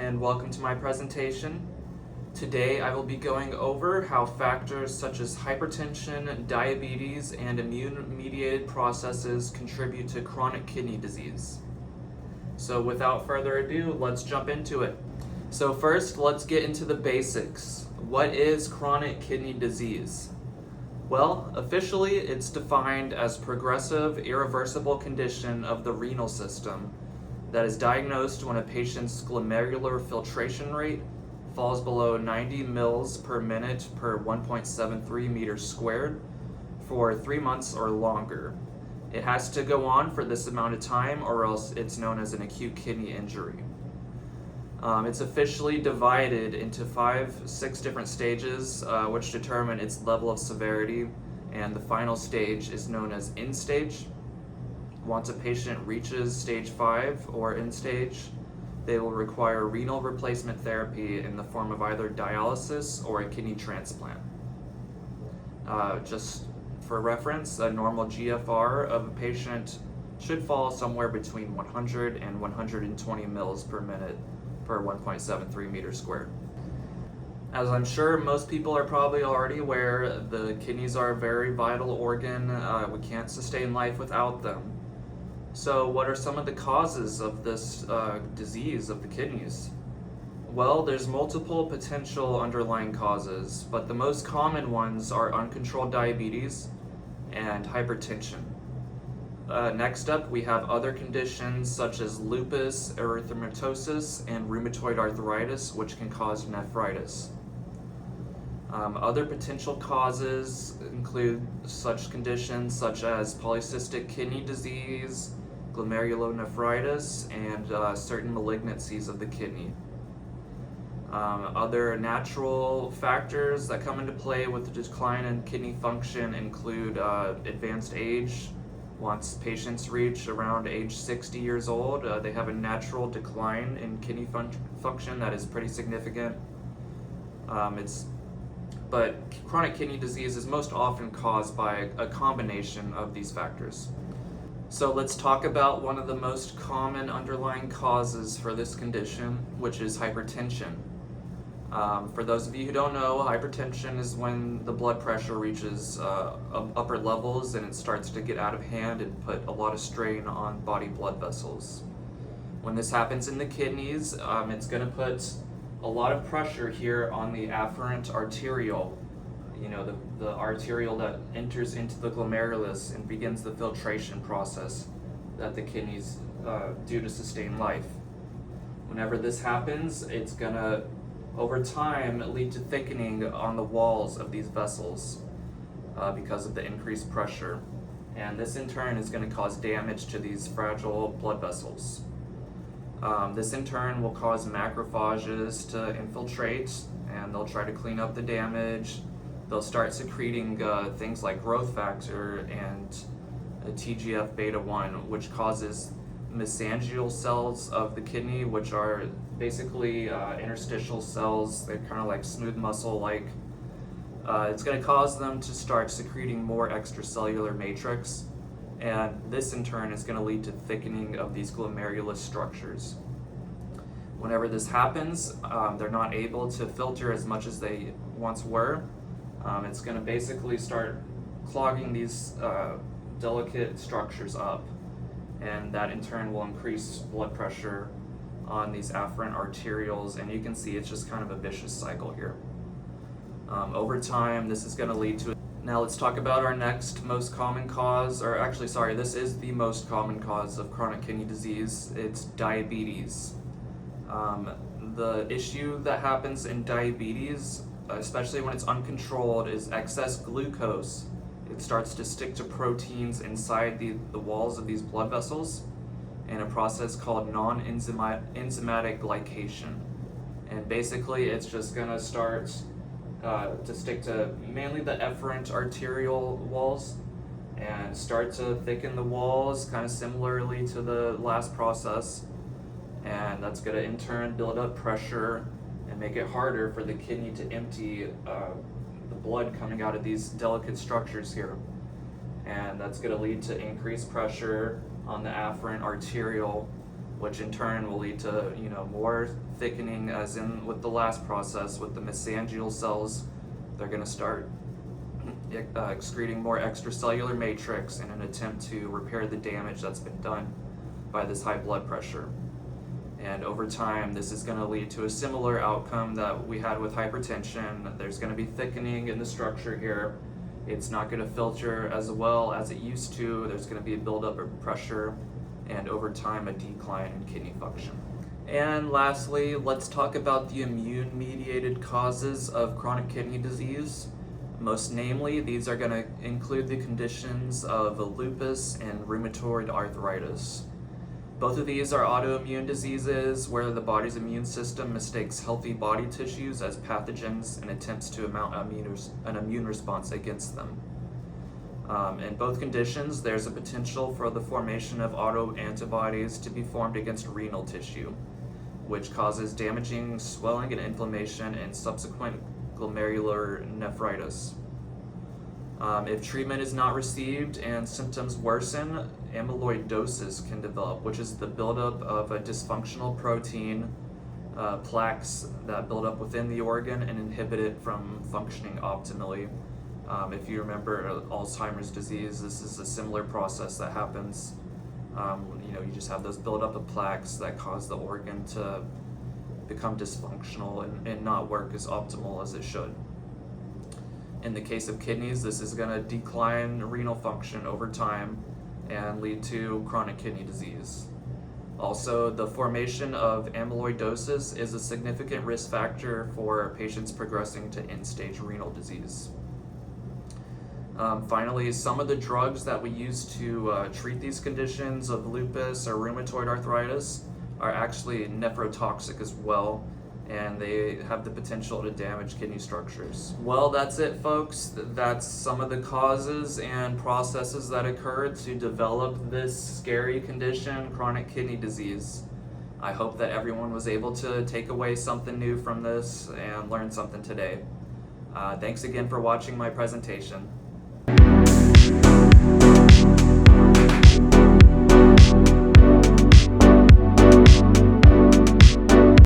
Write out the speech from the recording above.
and welcome to my presentation. Today I will be going over how factors such as hypertension, diabetes, and immune-mediated processes contribute to chronic kidney disease. So without further ado, let's jump into it. So first, let's get into the basics. What is chronic kidney disease? Well, officially it's defined as progressive, irreversible condition of the renal system that is diagnosed when a patient's glomerular filtration rate falls below 90 mils per minute per 1.73 meters squared for 3 months or longer. It has to go on for this amount of time or else it's known as an acute kidney injury. It's officially divided into 5-6 different stages which determine its level of severity, and the final stage is known as end stage. Once a patient reaches stage 5 or end stage, they will require renal replacement therapy in the form of either dialysis or a kidney transplant. Just for reference, a normal GFR of a patient should fall somewhere between 100 and 120 mils per minute per 1.73 meters squared. As I'm sure most people are probably already aware, the kidneys are a very vital organ. We can't sustain life without them. So what are some of the causes of this disease of the kidneys? Well, there's multiple potential underlying causes, but the most common ones are uncontrolled diabetes and hypertension. Next up, we have other conditions such as lupus erythematosus and rheumatoid arthritis, which can cause nephritis. Other potential causes include such conditions such as polycystic kidney disease, glomerulonephritis, and certain malignancies of the kidney. Other natural factors that come into play with the decline in kidney function include advanced age. Once patients reach around age 60 years old, they have a natural decline in kidney function that is pretty significant. But chronic kidney disease is most often caused by a combination of these factors. So let's talk about one of the most common underlying causes for this condition, which is hypertension. For those of you who don't know, hypertension is when the blood pressure reaches upper levels and it starts to get out of hand and put a lot of strain on body blood vessels. When this happens in the kidneys, it's going to put a lot of pressure here on the afferent arteriole, the arteriole that enters into the glomerulus and begins the filtration process that the kidneys do to sustain life. Whenever this happens, it's going to, over time, lead to thickening on the walls of these vessels because of the increased pressure. And this in turn is going to cause damage to these fragile blood vessels. This in turn will cause macrophages to infiltrate, and they'll try to clean up the damage. They'll start secreting things like growth factor and TGF-beta1, which causes mesangial cells of the kidney, which are basically interstitial cells. They're kind of like smooth muscle-like. It's going to cause them to start secreting more extracellular matrix, and this in turn is going to lead to thickening of these glomerulus structures. Whenever this happens, they're not able to filter as much as they once were. It's going to basically start clogging these delicate structures up, and that in turn will increase blood pressure on these afferent arterioles, and you can see it's just kind of a vicious cycle here. Over time, this is going to lead to. Now let's talk about our next most common cause, or actually, sorry, this is the most common cause of chronic kidney disease. It's diabetes. The issue that happens in diabetes, especially when it's uncontrolled, is excess glucose. It starts to stick to proteins inside the walls of these blood vessels in a process called non-enzymatic glycation. And basically it's just going to start to stick to mainly the efferent arterial walls and start to thicken the walls, kind of similarly to the last process. And that's going to in turn build up pressure and make it harder for the kidney to empty the blood coming out of these delicate structures here. And that's going to lead to increased pressure on the afferent arteriole, which in turn will lead to, more thickening, as in with the last process with the mesangial cells. They're going to start excreting more extracellular matrix in an attempt to repair the damage that's been done by this high blood pressure. And over time, this is going to lead to a similar outcome that we had with hypertension. There's going to be thickening in the structure here. It's not going to filter as well as it used to. There's going to be a buildup of pressure, and over time, a decline in kidney function. And lastly, let's talk about the immune-mediated causes of chronic kidney disease. Most namely, these are going to include the conditions of lupus and rheumatoid arthritis. Both of these are autoimmune diseases where the body's immune system mistakes healthy body tissues as pathogens and attempts to mount an immune response against them. In both conditions, there's a potential for the formation of autoantibodies to be formed against renal tissue, which causes damaging swelling and inflammation and subsequent glomerular nephritis. If treatment is not received and symptoms worsen, amyloidosis can develop, which is the buildup of a dysfunctional protein, plaques that build up within the organ and inhibit it from functioning optimally. If you remember Alzheimer's disease, this is a similar process that happens. You just have those buildup of plaques that cause the organ to become dysfunctional and not work as optimal as it should. In the case of kidneys, this is going to decline renal function over time and lead to chronic kidney disease. Also, the formation of amyloidosis is a significant risk factor for patients progressing to end-stage renal disease. Finally, some of the drugs that we use to treat these conditions of lupus or rheumatoid arthritis are actually nephrotoxic as well, and they have the potential to damage kidney structures. Well, that's it, folks. That's some of the causes and processes that occur to develop this scary condition, chronic kidney disease. I hope that everyone was able to take away something new from this and learn something today. Thanks again for watching my presentation.